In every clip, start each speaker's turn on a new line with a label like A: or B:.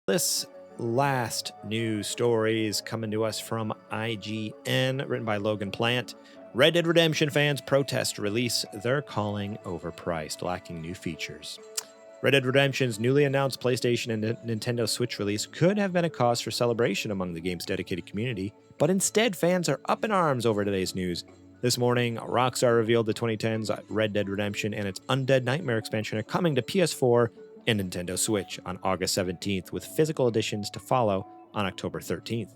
A: This last news story is coming to us from IGN, written by Logan Plant. Red Dead Redemption fans protest release they're calling overpriced, lacking new features. Red Dead Redemption's newly announced PlayStation and Nintendo Switch release could have been a cause for celebration among the game's dedicated community, but instead fans are up in arms over today's news. This morning, Rockstar revealed the 2010's Red Dead Redemption and its Undead Nightmare expansion are coming to PS4 and Nintendo Switch on August 17th, with physical editions to follow on October 13th.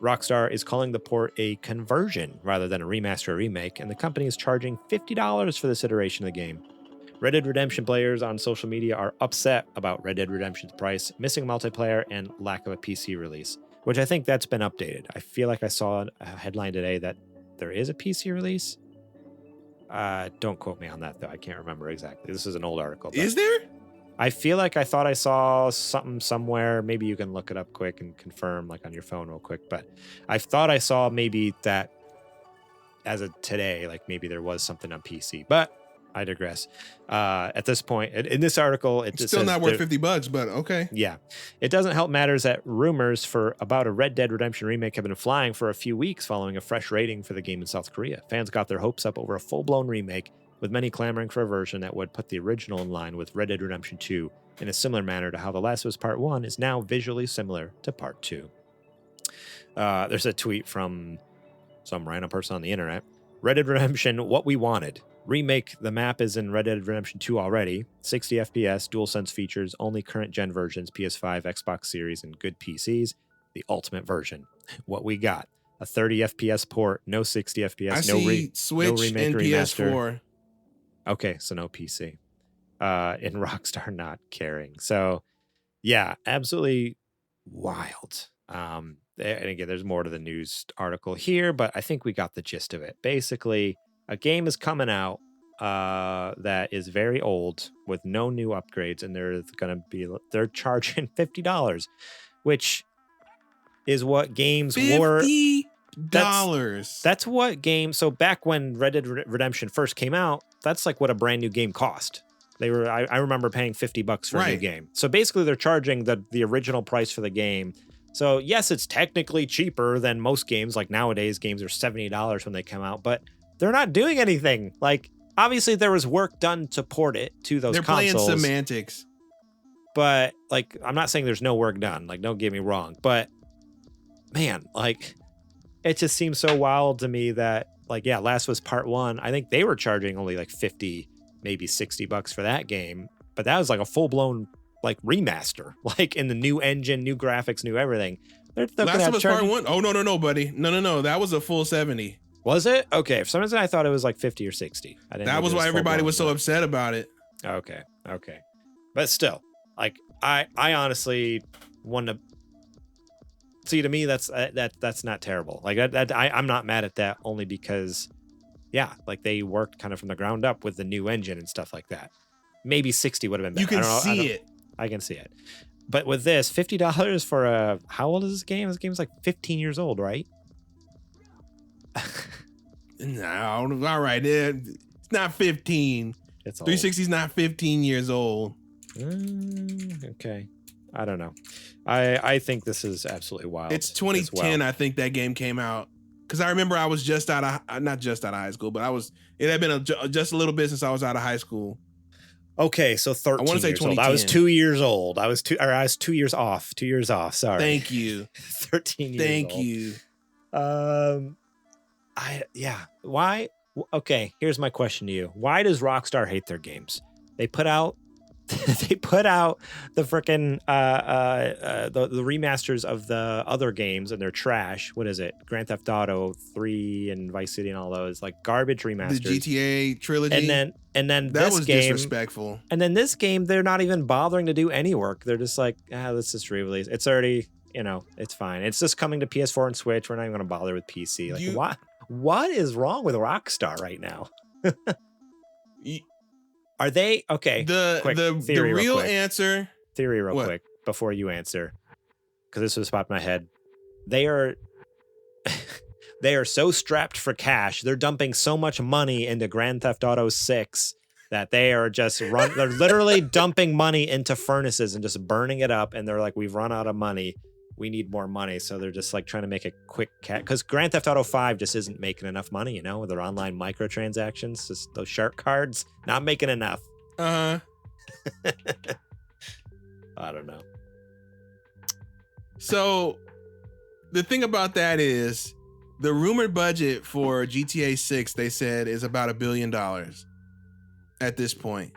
A: Rockstar is calling the port a conversion rather than a remaster or remake, and the company is charging $50 for this iteration of the game. Red Dead Redemption players on social media are upset about Red Dead Redemption's price, missing multiplayer, and lack of a PC release, which I think that's been updated. I feel like I saw a headline today that there is a PC release. Don't quote me on that, though. I can't remember exactly. This is an old article.
B: Is there?
A: I feel like I thought I saw something somewhere. Maybe you can look it up quick and confirm, like on your phone real quick. But I thought I saw maybe that as of today, like maybe there was something on PC. But I digress. At this point, in this article,
B: it's still not worth $50, but okay.
A: Yeah. It doesn't help matters that rumors about a Red Dead Redemption remake have been flying for a few weeks following a fresh rating for the game in South Korea. Fans got their hopes up over a full-blown remake, with many clamoring for a version that would put the original in line with Red Dead Redemption 2 in a similar manner to how The Last of Us Part 1 is now visually similar to Part 2. There's a tweet from some random person on the internet. Red Dead Redemption, what we wanted. Remake, the map is in Red Dead Redemption 2 already. 60 FPS, DualSense features, only current gen versions, PS5, Xbox Series, and good PCs. The ultimate version. What we got. A 30 FPS port, no 60 FPS,
B: Switch
A: no remake
B: and
A: remaster.
B: PS4.
A: Okay, so no PC. And Rockstar not caring. So, yeah, absolutely wild. And again, there's more to the news article here, but I think we got the gist of it. Basically, a game is coming out that is very old with no new upgrades, and they're charging $50, which is what games were. That's what games. So back when Red Dead Redemption first came out, that's like what a brand new game cost. I remember paying $50 for a new game. So basically they're charging the original price for the game. So yes, it's technically cheaper than most games. Like nowadays games are $70 when they come out, but they're not doing anything. Like obviously there was work done to port it to those consoles.
B: They're playing semantics.
A: But like, I'm not saying there's no work done. Like, don't get me wrong, but man, like, it just seems so wild to me that, like, yeah, Last was Part 1. I think they were charging only like 50, maybe $60 for that game. But that was like a full-blown like remaster, like in the new engine, new graphics, new everything.
B: Last of Us Part 1? Oh, no, buddy. No. That was a full 70.
A: Was it? Okay. For some reason, I thought it was like 50 or 60.
B: That was why everybody was so upset about it.
A: Okay. But still, like, I honestly want to... See, to me, that's not terrible. Like I'm not mad at that, only because, yeah, like they worked kind of from the ground up with the new engine and stuff like that. Maybe 60 would have been better.
B: You can see it.
A: I can see it. But with this, $50 for how old is this game? This game's like 15 years old, right?
B: No, all right. It's not 15.
A: It's
B: 360's not 15 years old.
A: Okay. I don't know. I think this is absolutely wild.
B: It's 2010, I think that game came out. Because I remember I was not just out of high school, but it had been just a little bit since I was out of high school.
A: Okay, so 13 I want to say years old. I was 2 years old. I was 2 years off. 2 years off. Sorry.
B: Thank you.
A: 13 years
B: Thank
A: old.
B: you.
A: Why? Okay, here's my question to you. Why does Rockstar hate their games? They put out the frickin' the remasters of the other games, and they're trash. What is it? Grand Theft Auto 3 and Vice City and all those, like, garbage remasters.
B: The GTA trilogy.
A: And then
B: that
A: this
B: was
A: game,
B: disrespectful.
A: And then this game, they're not even bothering to do any work. They're just like, let's just re-release. It's already, it's fine. It's just coming to PS4 and Switch. We're not even going to bother with PC. Like, what is wrong with Rockstar right now? Are they okay?
B: The real answer.
A: Theory, real quick, before you answer, because this was popped in my head. They are so strapped for cash. They're dumping so much money into Grand Theft Auto 6 that they are just they're literally dumping money into furnaces and just burning it up. And they're like, we've run out of money. We need more money. So they're just like trying to make a quick because Grand Theft Auto 5 just isn't making enough money, with their online microtransactions, just those shark cards, not making enough.
B: Uh-huh.
A: I don't know.
B: So the thing about that is the rumored budget for GTA 6, they said, is about $1 billion at this point.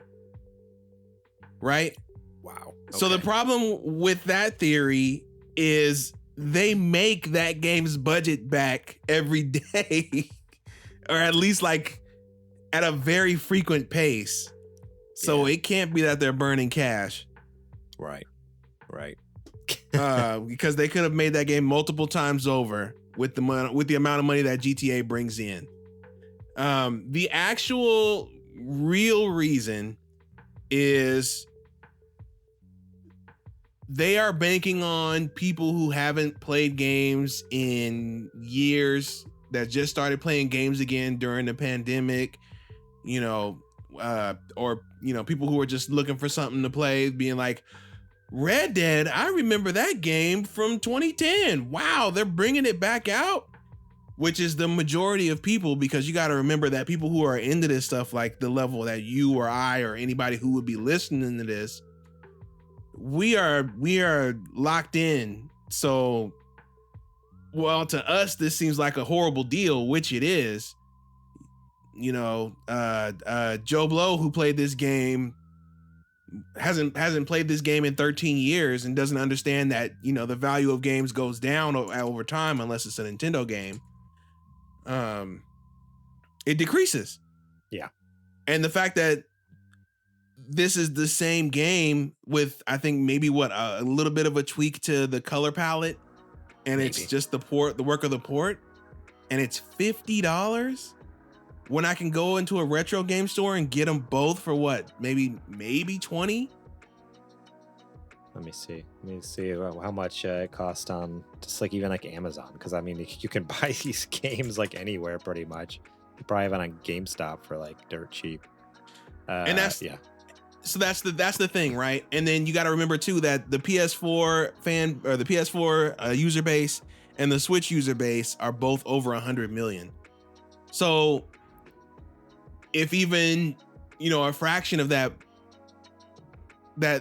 B: Right?
A: Wow. Okay.
B: So the problem with that theory is they make that game's budget back every day, or at least like at a very frequent pace. So it can't be that they're burning cash. Right. Because they could have made that game multiple times over with the amount of money that GTA brings in. The actual real reason is they are banking on people who haven't played games in years, that just started playing games again during the pandemic, or people who are just looking for something to play, being like, Red Dead, I remember that game from 2010. Wow, they're bringing it back out, which is the majority of people, because you got to remember that people who are into this stuff, like the level that you or I or anybody who would be listening to this, we are locked in. So, well, to us, this seems like a horrible deal, which it is. Joe Blow, who played this game, hasn't played this game in 13 years and doesn't understand that, the value of games goes down over time unless it's a Nintendo game. It decreases. Yeah. And the fact that this is the same game with, I think, maybe a little bit of a tweak to the color palette, and maybe. It's just the work of the port, and it's $50 when I can go into a retro game store and get them both for what? Maybe 20?
A: Let me see how much it cost on just like even like Amazon, because I mean you can buy these games like anywhere pretty much. You probably have it on GameStop for like dirt cheap.
B: And that's So that's the thing, right? And then you got to remember too that the PS4 the PS4 user base and the Switch user base are both over 100 million. So if even a fraction of that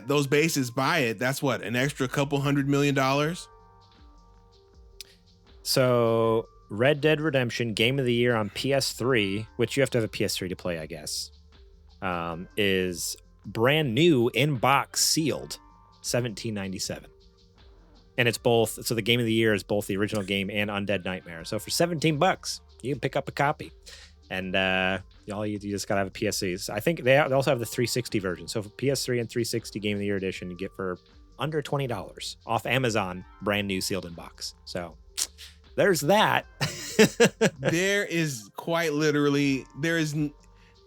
B: those bases buy it, that's what, an extra couple $100 million.
A: So Red Dead Redemption Game of the Year on PS3, which you have to have a PS3 to play, I guess, is brand new in box sealed, $17.97. And it's both, so the Game of the Year is both the original game and Undead Nightmare. So for $17, you can pick up a copy. And you just gotta have a PS3. I think they also have the 360 version. So for PS3 and 360 Game of the Year edition, you get for under $20 off Amazon, brand new sealed in box. So there's that.
B: There is quite literally,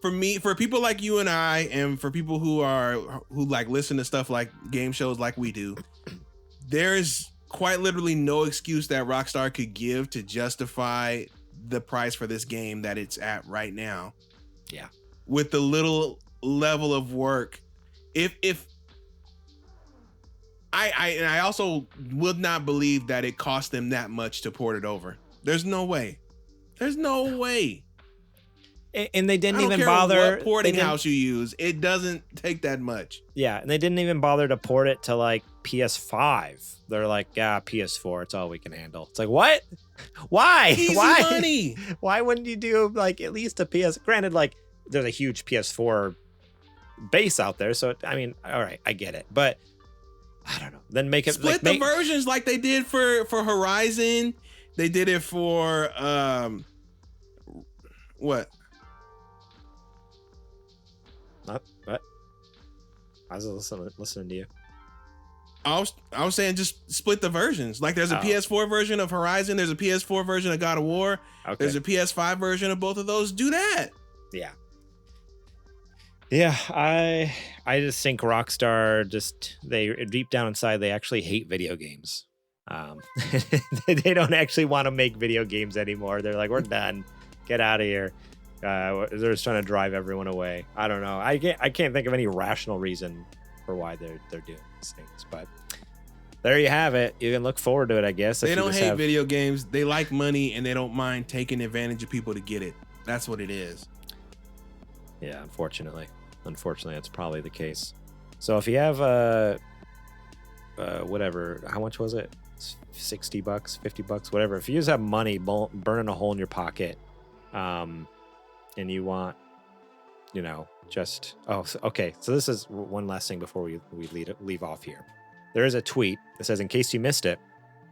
B: for people like you and I, and for people who like listen to stuff like game shows like we do, there is quite literally no excuse that Rockstar could give to justify the price for this game that it's at right now. Yeah. With the little level of work. If I also would not believe that it cost them that much to port it over. There's no way.
A: And they didn't even
B: bother.
A: What
B: porting house you use, it doesn't take that much.
A: Yeah, and they didn't even bother to port it to like PS5. They're like, PS4, it's all we can handle. It's like, what? Why?
B: Easy
A: Why?
B: Money.
A: Why wouldn't you do like at least a PS? Granted, like there's a huge PS4 base out there, so I mean, all right, I get it, but I don't know. Then make it
B: split the versions like they did for Horizon. They did it for what?
A: What? I was listening to you.
B: I was saying just split the versions. Like there's a PS4 version of Horizon, there's a PS4 version of God of War, there's a PS5 version of both of those. Do that. Yeah. Yeah, I just think Rockstar they deep down inside they actually hate video games. They don't actually want to make video games anymore. They're like, we're done. Get out of here.
A: They're just trying to drive everyone away. I don't know. I can't think of any rational reason for why they're doing these things. But there you have it. You can look forward to it, I guess.
B: They don't hate video games. They like money, and they don't mind taking advantage of people to get it. That's what it is.
A: Yeah, unfortunately, that's probably the case. So if you have whatever, how much was it? $60, $50, whatever. If you just have money burning a hole in your pocket, and you want, just okay. So this is one last thing before we leave off here. There is a tweet that says, in case you missed it,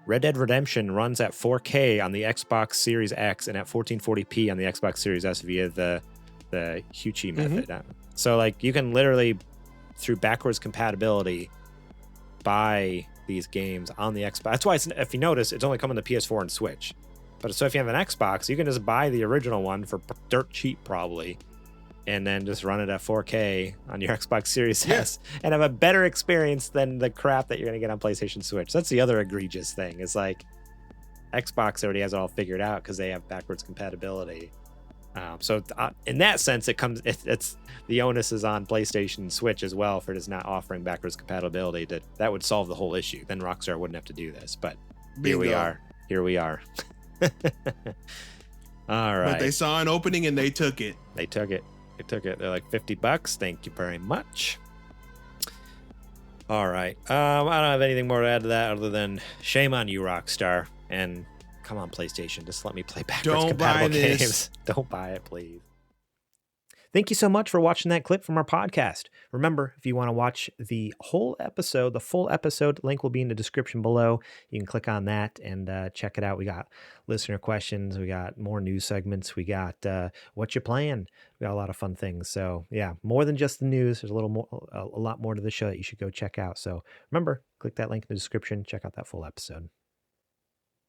A: Red Dead Redemption runs at 4K on the Xbox Series X and at 1440p on the Xbox Series S via the Huchi method. So like you can literally, through backwards compatibility, buy these games on the Xbox. That's why if you notice, it's only coming to PS4 and Switch. But so if you have an Xbox, you can just buy the original one for dirt cheap probably, and then just run it at 4K on your Xbox Series S and have a better experience than the crap that you're going to get on PlayStation Switch. That's the other egregious thing. It's like Xbox already has it all figured out because they have backwards compatibility. So in that sense, it's the onus is on PlayStation and Switch as well for just not offering backwards compatibility. That would solve the whole issue. Then Rockstar wouldn't have to do this. But Here we are. All right.
B: But they saw an opening and they took it.
A: They're like $50. Thank you very much. All right. I don't have anything more to add to that other than shame on you, Rockstar. And come on, PlayStation. Just let me play backwards compatible games. Don't buy it, please. Thank you so much for watching that clip from our podcast. Remember, if you want to watch the whole episode, the full episode, link will be in the description below. You can click on that and check it out. We got listener questions. We got more news segments. We got what you playing. We got a lot of fun things. So yeah, more than just the news. There's a lot more to the show that you should go check out. So remember, click that link in the description. Check out that full episode.